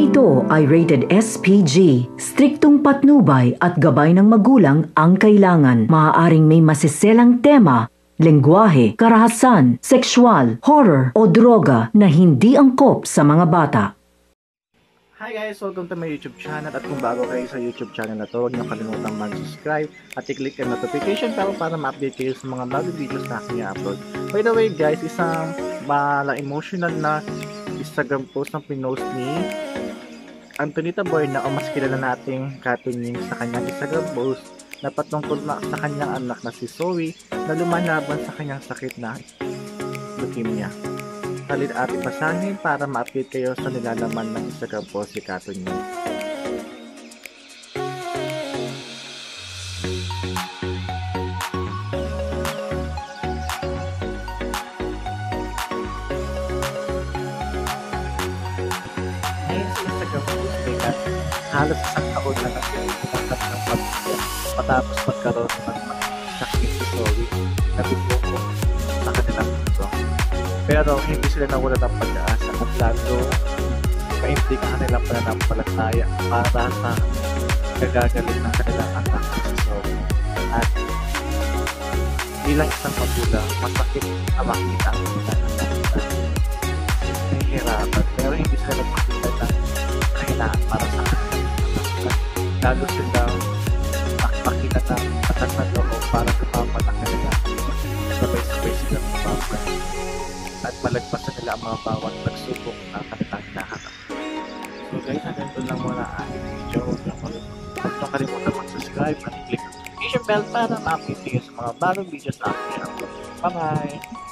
Ito ay rated SPG. Striktong patnubay at gabay ng magulang ang kailangan. Maaaring may masiselang tema, lengguwahe, karahasan, sexual, horror o droga na hindi angkop sa mga bata. Hi guys! Welcome to my YouTube channel at kung bago kayo sa YouTube channel na to, huwag niyo kalimutang mag-subscribe at i-click ang notification bell para ma-update kayo sa mga bagong videos na aking i-upload. By the way guys, isang emotional na Instagram post na pinost ni Antonita Boy na mas kilala nating katunying sa kanyang Instagram post na patungkol na sa kanyang anak na si Zoe na lumalaban sa kanyang sakit na leukemia. Halid ating basahin para ma-update kayo sa nilalaman ng Instagram post si Katunying. Ngayon sa Instagram post ni Kat, halos isang taon na nagsimulat ng pamilya matapos magkaroon ng sakit si Zoe na bumuko sa kanilang puso. Pero hindi sila nawala ng pag-aasa at lalo kaintig ang kanilang pananampalataya para sa kagagaling ng kanilang anak si Zoe. At bilang isang magulang, masakit na makita ang kanilang anak na nahihirapan, pero hindi sila nagpakita ng kahinaan para sa kanilang anak. Lalo silang makita ng atas na loob para tumaman ang kanilang sabay-sabay silang tumaman at malagpasan nila ang mga bawat nagsubok na kanilang hinahanap. So guys, hanggang doon lang muna ang aking video. Huwag kalimutan mag-subscribe at click ang notification bell para ma-update kayo sa mga bagong videos na aking i-upload. Bye-bye!